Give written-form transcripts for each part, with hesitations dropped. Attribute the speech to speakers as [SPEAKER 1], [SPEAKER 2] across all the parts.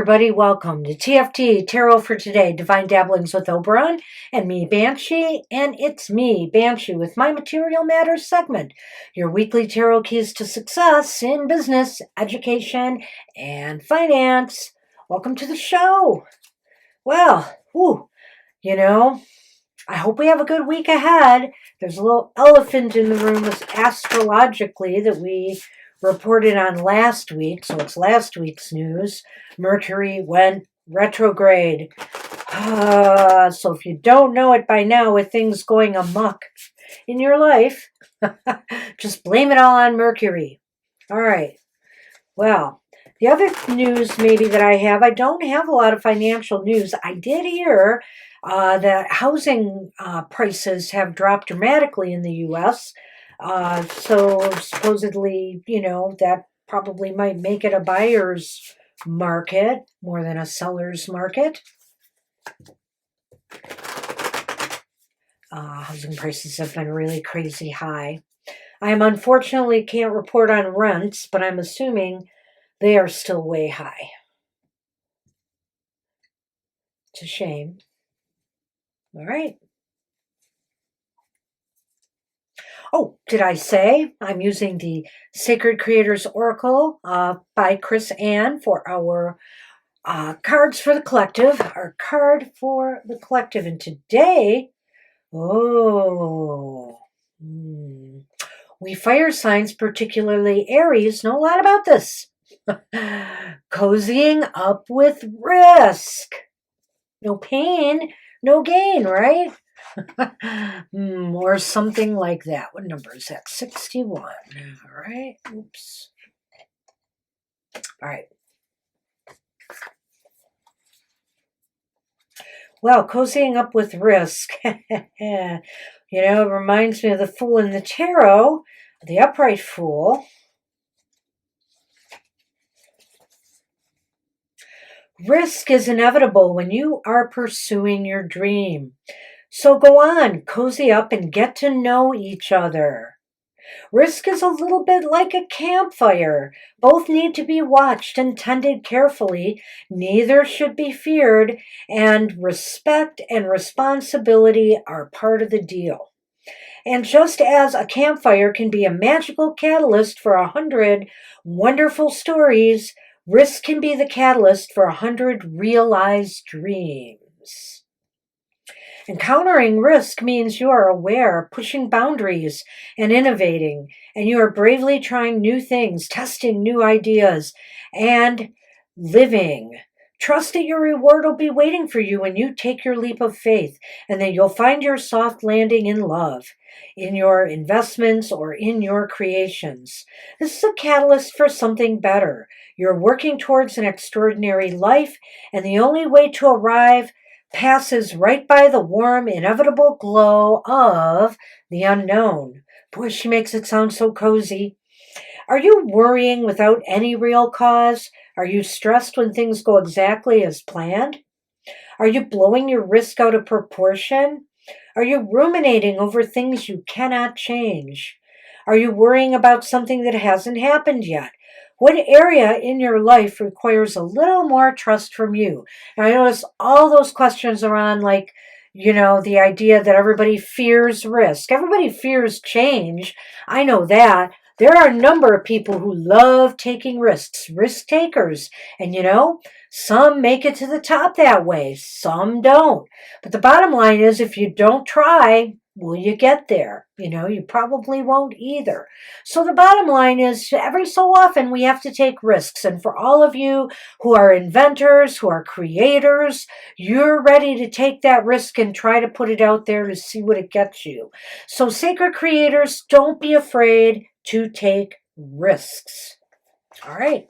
[SPEAKER 1] everybody, welcome to TFT Tarot for Today, Divine Dabblings with Oberon, and me, Banshee, and it's me, Banshee, with my Material Matters segment, your weekly tarot keys to success in business, education, and finance. Welcome to the show. Well, I hope we have a good week ahead. There's a little elephant in the room astrologically that we reported on last week, so it's last week's news. Mercury went retrograde. So if you don't know it by now, with things going amok in your life, just blame it all on Mercury. All right. Well, the other news maybe that I don't have a lot of financial news. I did hear that housing prices have dropped dramatically in the U.S., so supposedly, that probably might make it a buyer's market more than a seller's market. Housing prices have been really crazy high. I unfortunately can't report on rents, but I'm assuming they are still way high. It's a shame. All right. Oh, did I say I'm using the Sacred Creators Oracle by Chris Ann for our cards for the collective, our card for the collective. And today, we fire signs, particularly Aries, know a lot about this. Cozying up with risk. No pain, no gain, right? Or something like that. What number is that? 61. All right. Oops. All right. Well, cozying up with risk. It reminds me of the Fool in the Tarot, the Upright Fool. Risk is inevitable when you are pursuing your dream. So go on, cozy up and get to know each other. Risk is a little bit like a campfire. Both need to be watched and tended carefully. Neither should be feared, and respect and responsibility are part of the deal. And just as a campfire can be a magical catalyst for 100 wonderful stories, risk can be the catalyst for 100 realized dreams. Encountering risk means you are aware, pushing boundaries, and innovating, and you are bravely trying new things, testing new ideas, and living. Trust that your reward will be waiting for you when you take your leap of faith, and that you'll find your soft landing in love, in your investments, or in your creations. This is a catalyst for something better. You're working towards an extraordinary life, and the only way to arrive passes right by the warm, inevitable glow of the unknown. Boy, she makes it sound so cozy. Are you worrying without any real cause? Are you stressed when things go exactly as planned? Are you blowing your risk out of proportion? Are you ruminating over things you cannot change? Are you worrying about something that hasn't happened yet? What area in your life requires a little more trust from you? And I notice all those questions are on, the idea that everybody fears risk. Everybody fears change. I know that. There are a number of people who love taking risks, risk takers. And some make it to the top that way. Some don't. But the bottom line is, if you don't try, will you get there? You probably won't either. So the bottom line is, every so often we have to take risks. And for all of you who are inventors, who are creators, you're ready to take that risk and try to put it out there to see what it gets you. So sacred creators, don't be afraid to take risks. All right.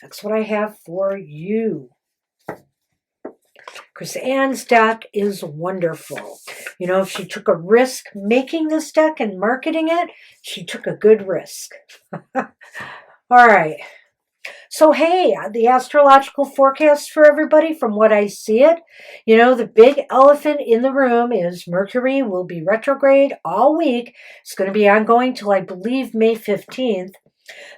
[SPEAKER 1] That's what I have for you. Chris Ann's deck is wonderful. If she took a risk making this deck and marketing it, she took a good risk. All right. So, hey, the astrological forecast for everybody, from what I see it, the big elephant in the room is Mercury will be retrograde all week. It's going to be ongoing till, I believe, May 15th.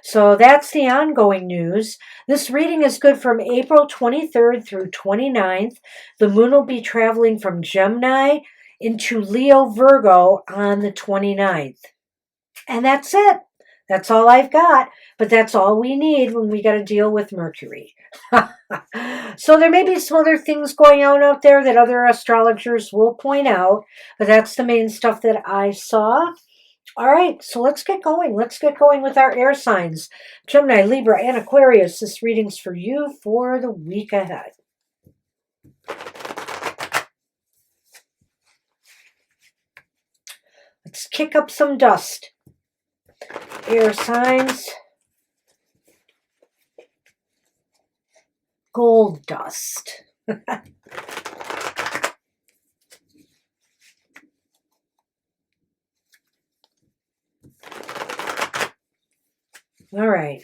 [SPEAKER 1] So that's the ongoing news. This reading is good from April 23rd through 29th. The moon will be traveling from Gemini into Leo Virgo on the 29th. And that's it. That's all I've got. But that's all we need when we got to deal with Mercury. So there may be some other things going on out there that other astrologers will point out. But that's the main stuff that I saw. All right, so let's get going. Let's get going with our air signs. Gemini, Libra, and Aquarius. This reading's for you for the week ahead. Let's kick up some dust. Air signs. Gold dust. All right.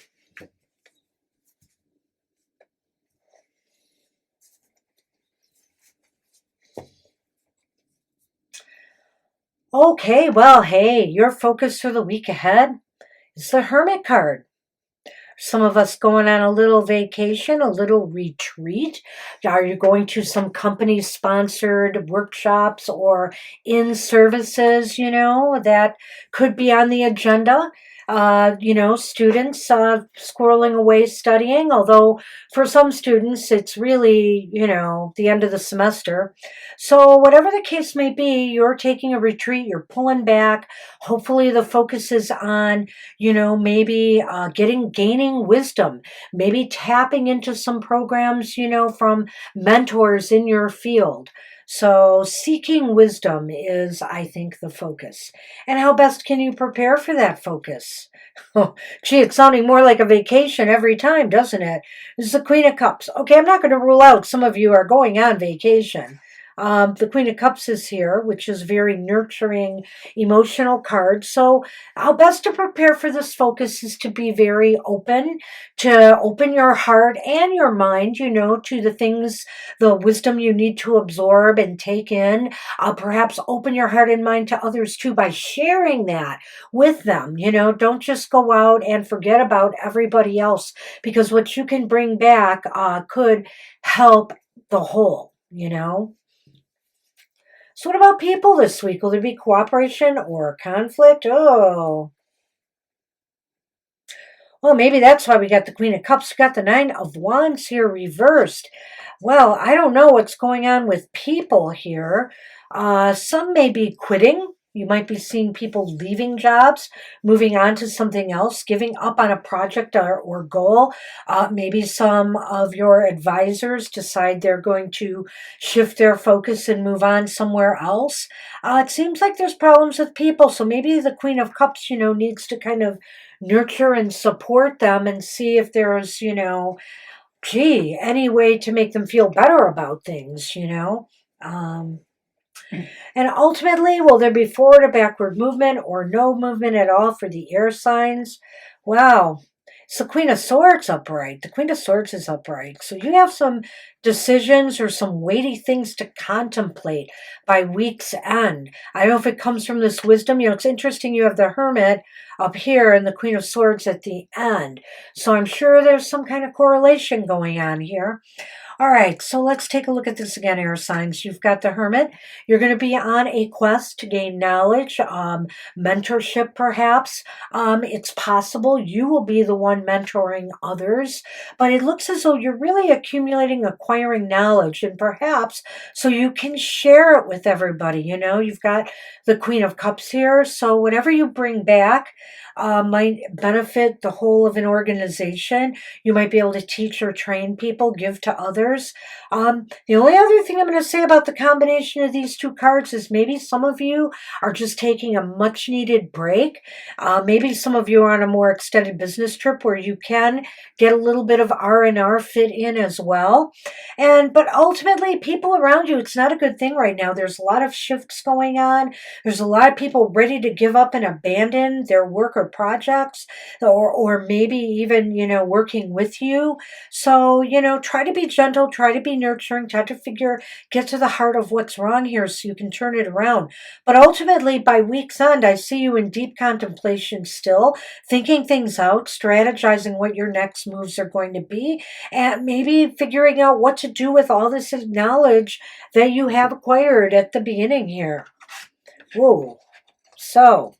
[SPEAKER 1] Okay, well, hey, your focus for the week ahead is the Hermit card. Some of us going on a little vacation, a little retreat. Are you going to some company-sponsored workshops or in-services, that could be on the agenda? Students squirreling away studying, although for some students it's really, the end of the semester. So whatever the case may be, you're taking a retreat, you're pulling back. Hopefully the focus is on, maybe gaining wisdom, maybe tapping into some programs, from mentors in your field. So seeking wisdom is, I think, the focus. And how best can you prepare for that focus? Oh, gee, it's sounding more like a vacation every time, doesn't it? This is the Queen of Cups. Okay, I'm not going to rule out some of you are going on vacation. The Queen of Cups is here, which is very nurturing, emotional card. So how best to prepare for this focus is to be very open, to open your heart and your mind, to the things, the wisdom you need to absorb and take in. Perhaps open your heart and mind to others too by sharing that with them. Don't just go out and forget about everybody else, because what you can bring back could help the whole. So what about people this week? Will there be cooperation or conflict? Oh, well, maybe that's why we got the Queen of Cups. We got the Nine of Wands here reversed. Well, I don't know what's going on with people here. Some may be quitting. You might be seeing people leaving jobs, moving on to something else, giving up on a project or goal. Maybe some of your advisors decide they're going to shift their focus and move on somewhere else. It seems like there's problems with people. So maybe the Queen of Cups, needs to kind of nurture and support them and see if there's, any way to make them feel better about things. And ultimately, will there be forward or backward movement or no movement at all for the air signs? Wow. It's the Queen of Swords upright. The Queen of Swords is upright. So you have some decisions or some weighty things to contemplate by week's end. I don't know if it comes from this wisdom. It's interesting you have the Hermit up here and the Queen of Swords at the end. So I'm sure there's some kind of correlation going on here. All right, so let's take a look at this again, air signs. You've got the Hermit. You're going to be on a quest to gain knowledge, mentorship perhaps. It's possible you will be the one mentoring others, but it looks as though you're really acquiring knowledge, and perhaps so you can share it with everybody. You've got the Queen of Cups here, so whatever you bring back might benefit the whole of an organization. You might be able to teach or train people, give to others. The only other thing I'm going to say about the combination of these two cards is maybe some of you are just taking a much needed break. Maybe some of you are on a more extended business trip where you can get a little bit of R&R fit in as well. But ultimately, people around you, it's not a good thing right now. There's a lot of shifts going on. There's a lot of people ready to give up and abandon their work or projects, or maybe even, working with you. So, try to be gentle gentle, try to be nurturing, try to get to the heart of what's wrong here so you can turn it around. But ultimately, by week's end, I see you in deep contemplation still, thinking things out, strategizing what your next moves are going to be, and maybe figuring out what to do with all this knowledge that you have acquired at the beginning here. Whoa. So,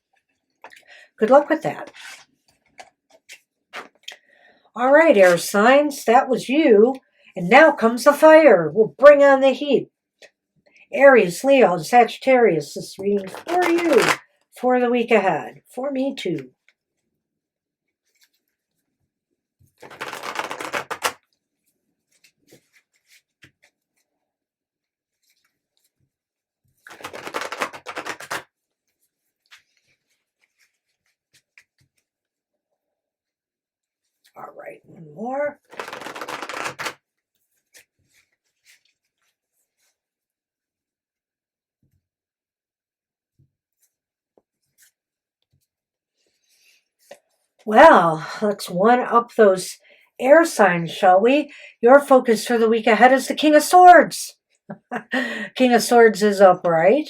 [SPEAKER 1] good luck with that. All right, air signs, that was you. And now comes the fire. We'll bring on the heat. Aries, Leo, and Sagittarius, this reading for you for the week ahead. For me too. All right, one more. Well, let's one up those air signs, shall we? Your focus for the week ahead is the King of Swords. King of Swords is upright.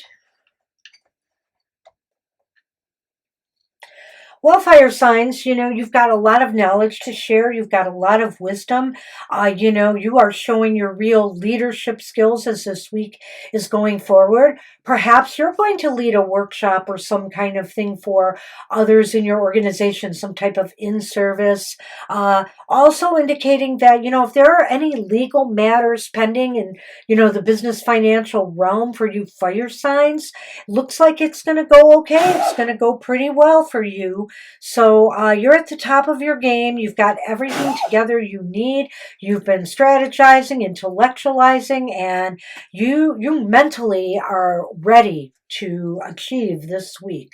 [SPEAKER 1] Well, fire signs, you've got a lot of knowledge to share. You've got a lot of wisdom. You are showing your real leadership skills as this week is going forward. Perhaps you're going to lead a workshop or some kind of thing for others in your organization, some type of in-service. Also indicating that, if there are any legal matters pending in, the business financial realm for you fire signs, looks like it's going to go okay. It's going to go pretty well for you. So you're at the top of your game. You've got everything together you need. You've been strategizing, intellectualizing, and you mentally are ready to achieve this week.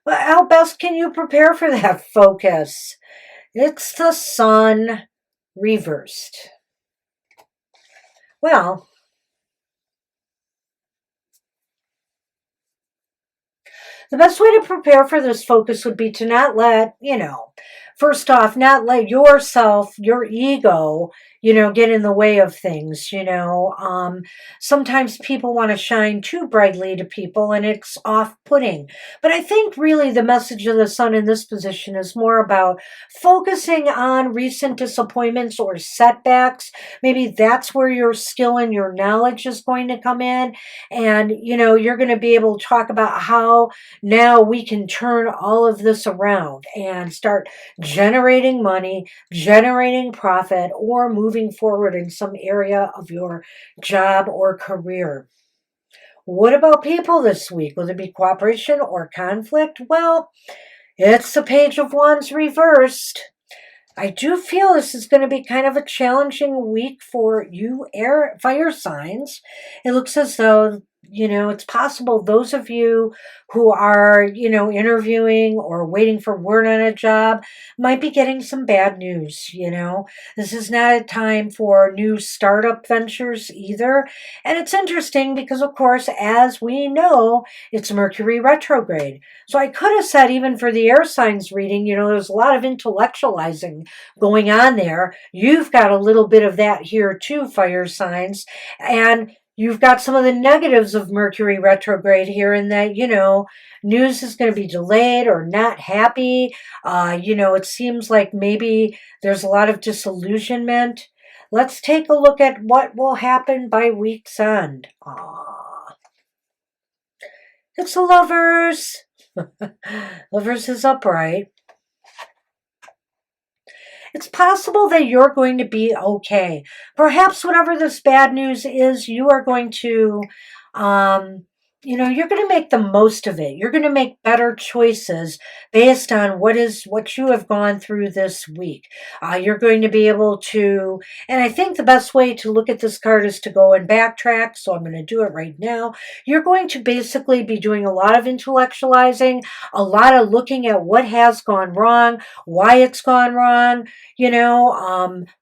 [SPEAKER 1] But how best can you prepare for that focus? It's the sun reversed. Well, the best way to prepare for this focus would be to not let, first off, not let yourself, your ego, get in the way of things, Sometimes people want to shine too brightly to people and it's off-putting. But I think really the message of the sun in this position is more about focusing on recent disappointments or setbacks. Maybe that's where your skill and your knowledge is going to come in. And, you're going to be able to talk about how now we can turn all of this around and start generating money, generating profit, or moving forward in some area of your job or career. What about people this week? Will there be cooperation or conflict? Well, it's the Page of Wands reversed. I do feel this is going to be kind of a challenging week for you fire signs. It looks as though, it's possible those of you who are, interviewing or waiting for word on a job might be getting some bad news, This is not a time for new startup ventures either. And it's interesting because, of course, as we know, it's Mercury retrograde. So I could have said even for the air signs reading, there's a lot of intellectualizing going on there. You've got a little bit of that here too, fire signs. And you've got some of the negatives of Mercury retrograde here in that, news is going to be delayed or not happy. It seems like maybe there's a lot of disillusionment. Let's take a look at what will happen by week's end. It's the Lovers. Lovers is upright. It's possible that you're going to be okay. Perhaps whatever this bad news is, you are going to, you're going to make the most of it. You're going to make better choices based on what you have gone through this week. You're going to be able to, and I think the best way to look at this card is to go and backtrack. So I'm going to do it right now. You're going to basically be doing a lot of intellectualizing, a lot of looking at what has gone wrong, why it's gone wrong,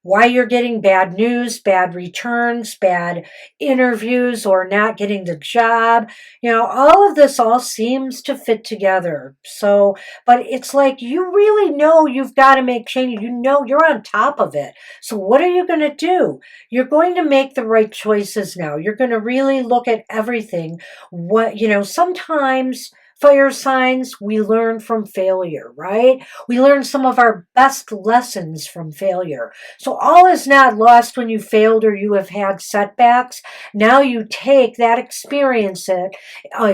[SPEAKER 1] why you're getting bad news, bad returns, bad interviews, or not getting the job. All of this all seems to fit together. So, but it's like you really know you've got to make changes. You're on top of it. So, what are you going to do? You're going to make the right choices now. You're going to really look at everything. Sometimes fire signs, we learn from failure, right? We learn some of our best lessons from failure. So all is not lost when you failed or you have had setbacks. Now you take that experience that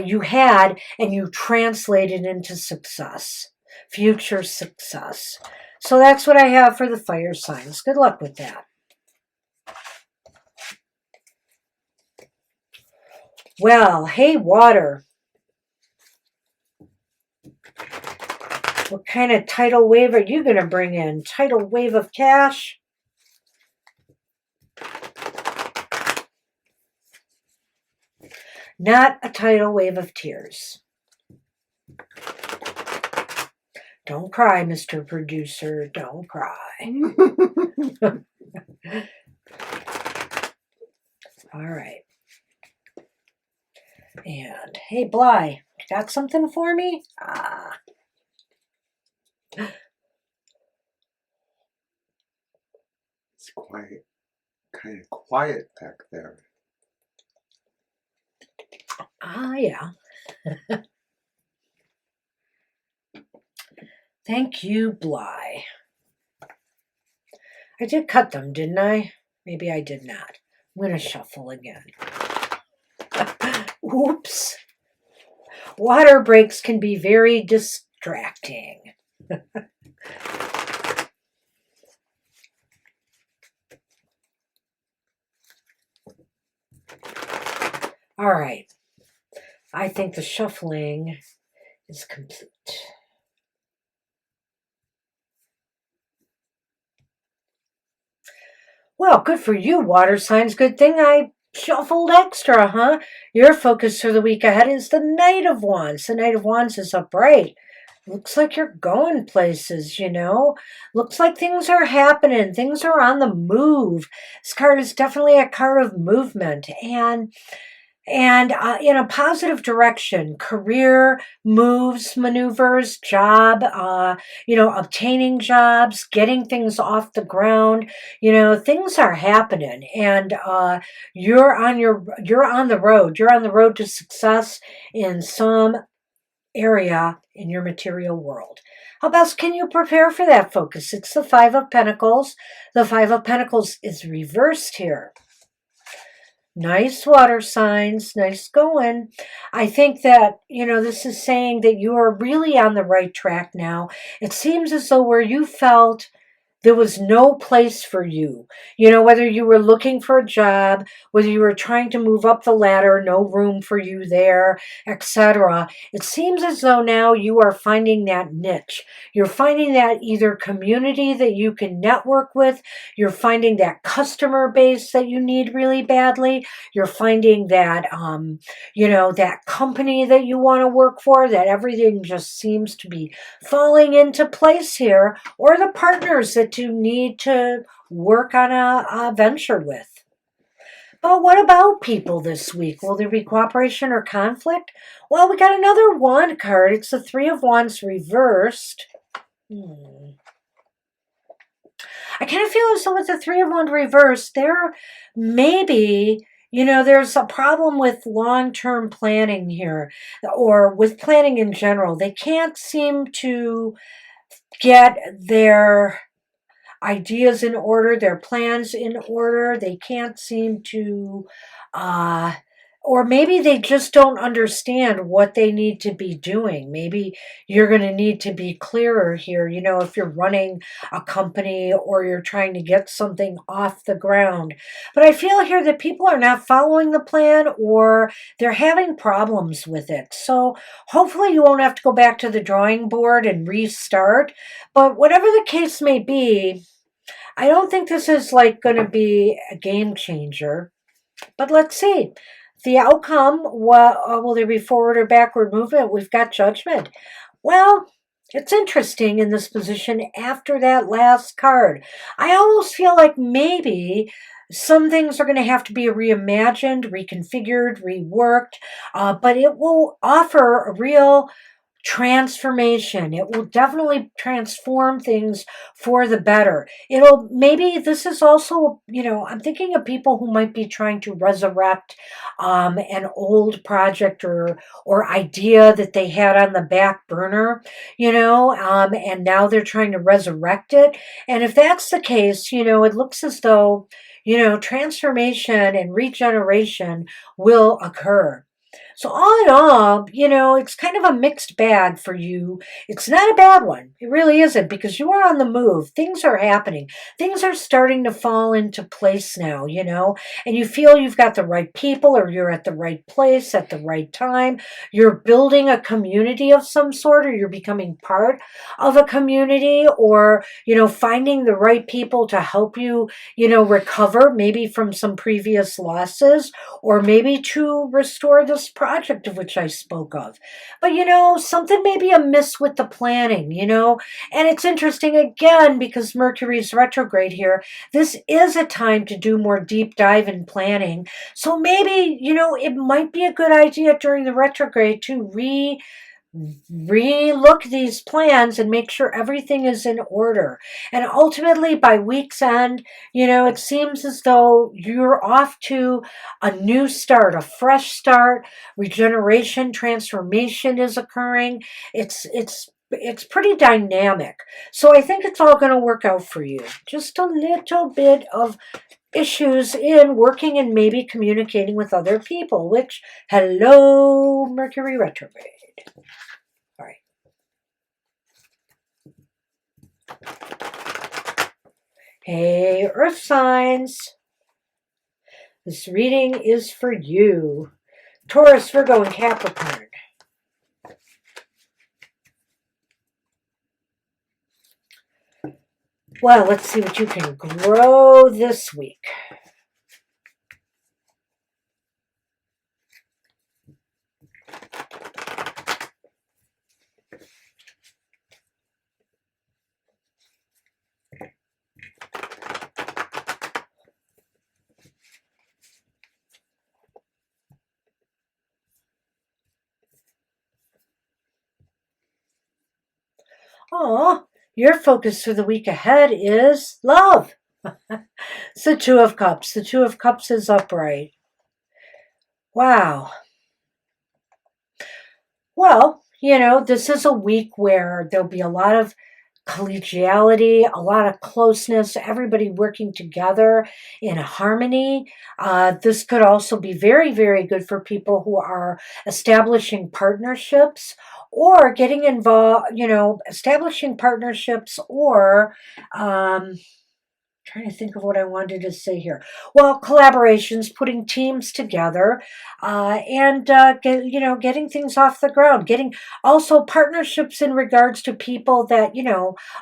[SPEAKER 1] you had and you translate it into success, future success. So that's what I have for the fire signs. Good luck with that. Well, hey, water. What kind of tidal wave are you going to bring in? Tidal wave of cash? Not a tidal wave of tears. Don't cry, Mr. Producer. Don't cry. All right. And, hey, Bly, got something for me?
[SPEAKER 2] It's kind of quiet back there.
[SPEAKER 1] Yeah. Thank you, Bly. I did cut them, didn't I? Maybe I did not. I'm going to shuffle again. Oops. Water breaks can be very distracting. All right. I think the shuffling is complete. Well, good for you, water signs. Good thing I shuffled extra, huh? Your focus for the week ahead is the Knight of Wands. The Knight of Wands is upright. Looks like you're going places, Looks like things are happening. Things are on the move. This card is definitely a card of movement and in a positive direction. Career moves, maneuvers, job, obtaining jobs, getting things off the ground. Things are happening, and you're on the road. You're on the road to success in some area in your material world. How best can you prepare for that focus? It's the Five of Pentacles. The Five of Pentacles is reversed here. Nice water signs, nice going. I think that, this is saying that you are really on the right track now. It seems as though where you felt there was no place for you. Whether you were looking for a job, whether you were trying to move up the ladder, no room for you there, etc. It seems as though now you are finding that niche. You're finding that either community that you can network with. You're finding that customer base that you need really badly. You're finding that, that company that you want to work for, that everything just seems to be falling into place here, or the partners that you need to work on a venture with. But what about people this week? Will there be cooperation or conflict? Well, we got another wand card. It's the Three of Wands reversed. I kind of feel as though with the Three of Wands reversed, there maybe, there's a problem with long-term planning here, or with planning in general. They can't seem to get their ideas in order, their plans in order. They can't seem to, or maybe they just don't understand what they need to be doing. Maybe you're going to need to be clearer here, if you're running a company or you're trying to get something off the ground. But I feel here that people are not following the plan, or they're having problems with it. So hopefully you won't have to go back to the drawing board and restart. But whatever the case may be, I don't think this is going to be a game changer. But let's see. The outcome, will there be forward or backward movement? We've got Judgment. Well, it's interesting in this position after that last card. I almost feel like maybe Some things are going to have to be reimagined, reconfigured, reworked, but it will offer a real transformation. It will definitely transform things for the better. Maybe this is also, I'm thinking of people who might be trying to resurrect an old project or idea that they had on the back burner, and now they're trying to resurrect it. And if that's the case, it looks as though, transformation and regeneration will occur. So all in all, it's kind of a mixed bag for you. It's not a bad one. It really isn't, because you are on the move. Things are happening. Things are starting to fall into place now, and you feel you've got the right people, or you're at the right place at the right time. You're building a community of some sort, or you're becoming part of a community, or, finding the right people to help you, recover maybe from some previous losses, or maybe to restore this project of which I spoke of. But something may be amiss with the planning, and it's interesting again because Mercury's retrograde here. This is a time to do more deep dive in planning. So maybe, it might be a good idea during the retrograde to re-look these plans and make sure everything is in order. And ultimately, by week's end, it seems as though you're off to a new start, a fresh start. Regeneration, transformation is occurring. It's pretty dynamic. So I think it's all going to work out for you. Just a little bit of issues in working and maybe communicating with other people, which, hello, Mercury retrograde. All right. Hey, Earth signs. This reading is for you. Taurus, Virgo, and Capricorn. Well, let's see what you can grow this week. Oh, your focus for the week ahead is love. It's the Two of Cups. The Two of Cups is upright. Wow. Well, this is a week where there'll be a lot of collegiality, a lot of closeness, everybody working together in harmony. This could also be very, very good for people who are establishing partnerships or getting involved, establishing partnerships or trying to think of what I wanted to say here. Well, collaborations, putting teams together, and getting things off the ground. Getting also partnerships in regards to people that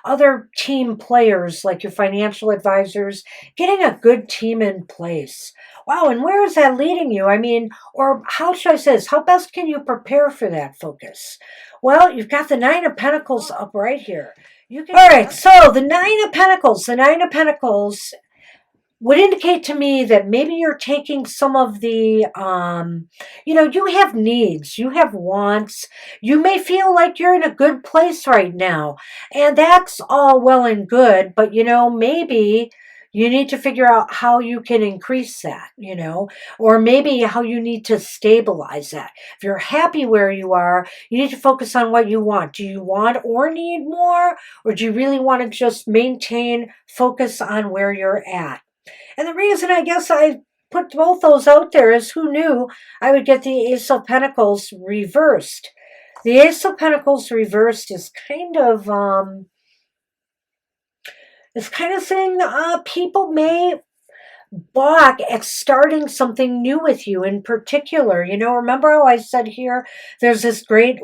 [SPEAKER 1] other team players like your financial advisors. Getting a good team in place. Wow, and where is that leading you? I mean, or how should I say this? How best can you prepare for that focus? Well, you've got the Nine of Pentacles up right here. All right, so the Nine of Pentacles would indicate to me that maybe you're taking some of the, you have needs, you have wants, you may feel like you're in a good place right now, and that's all well and good, but maybe you need to figure out how you can increase that, or maybe how you need to stabilize that. If you're happy where you are, you need to focus on what you want. Do you want or need more, or do you really want to just maintain focus on where you're at? And the reason I guess I put both those out there is who knew I would get the Ace of Pentacles reversed. The Ace of Pentacles reversed is kind of saying people may balk at starting something new with you in particular. Remember how I said here, there's this great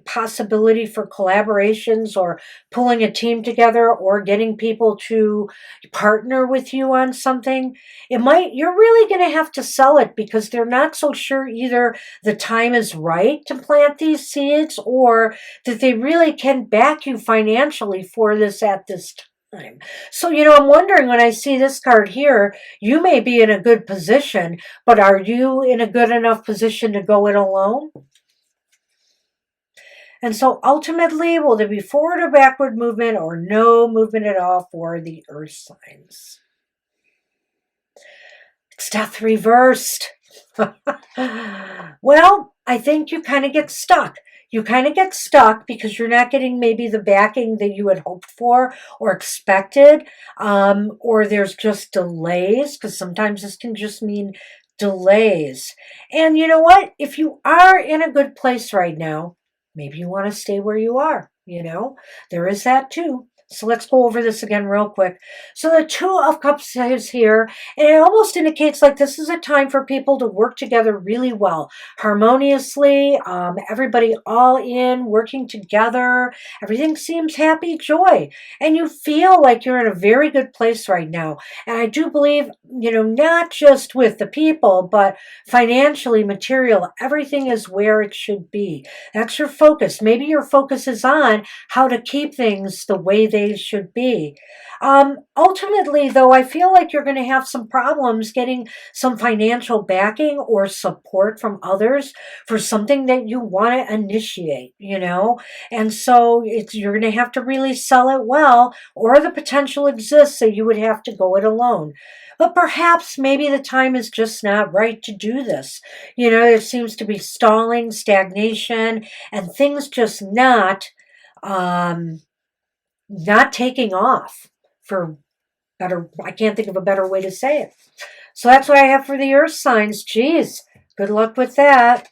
[SPEAKER 1] possibility for collaborations or pulling a team together or getting people to partner with you on something. You're really going to have to sell it because they're not so sure either the time is right to plant these seeds or that they really can back you financially for this at this time. time. So, I'm wondering when I see this card here, you may be in a good position, but are you in a good enough position to go it alone? And so ultimately, will there be forward or backward movement or no movement at all for the earth signs? It's death reversed. Well, I think you kind of get stuck. You kind of get stuck because you're not getting maybe the backing that you had hoped for or expected, or there's just delays, because sometimes this can just mean delays. And you know what? If you are in a good place right now, maybe you want to stay where you are. There is that too. So let's go over this again real quick. So the Two of Cups is here, and it almost indicates like this is a time for people to work together really well, harmoniously, everybody all in, working together. Everything seems happy, joy, and you feel like you're in a very good place right now. And I do believe, not just with the people, but financially, material, everything is where it should be. That's your focus. Maybe your focus is on how to keep things the way they should be. Ultimately, though, I feel like you're going to have some problems getting some financial backing or support from others for something that you want to initiate, and so you're going to have to really sell it well, or the potential exists that you would have to go it alone. But perhaps maybe the time is just not right to do this. There seems to be stalling, stagnation, and things just not taking off, for better, I can't think of a better way to say it. So that's what I have for the earth signs. Geez, good luck with that.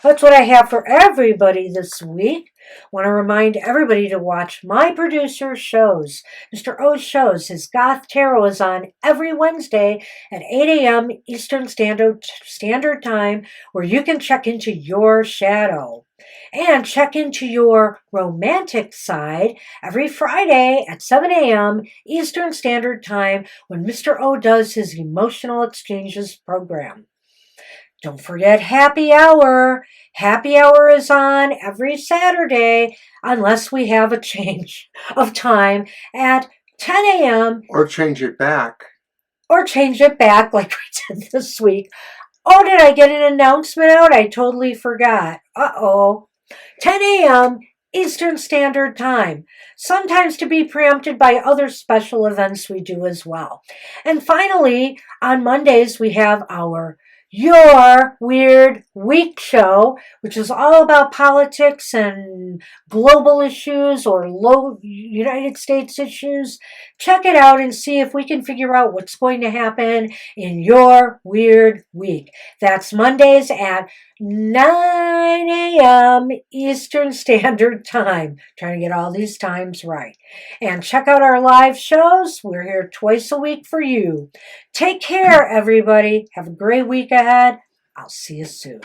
[SPEAKER 1] That's what I have for everybody this week. Want to remind everybody to watch my producer's shows. Mr. O's shows. His Goth Tarot is on every Wednesday at 8 a.m. Eastern Standard Time, where you can check into your shadow. And check into your romantic side every Friday at 7 a.m. Eastern Standard Time, when Mr. O does his Emotional Exchanges program. Don't forget happy hour. Happy hour is on every Saturday, unless we have a change of time, at 10 a.m.
[SPEAKER 2] Or change it back.
[SPEAKER 1] Or change it back like we did this week. Oh, did I get an announcement out? I totally forgot. 10 a.m. Eastern Standard Time, sometimes to be preempted by other special events we do as well. And finally, on Mondays, we have our Your Weird Week show, which is all about politics and global issues or low United States issues. Check it out and see if we can figure out what's going to happen in your weird week. That's Mondays at 9 a.m. Eastern Standard Time. Trying to get all these times right. And check out our live shows. We're here twice a week for you. Take care, everybody. Have a great week ahead. I'll see you soon.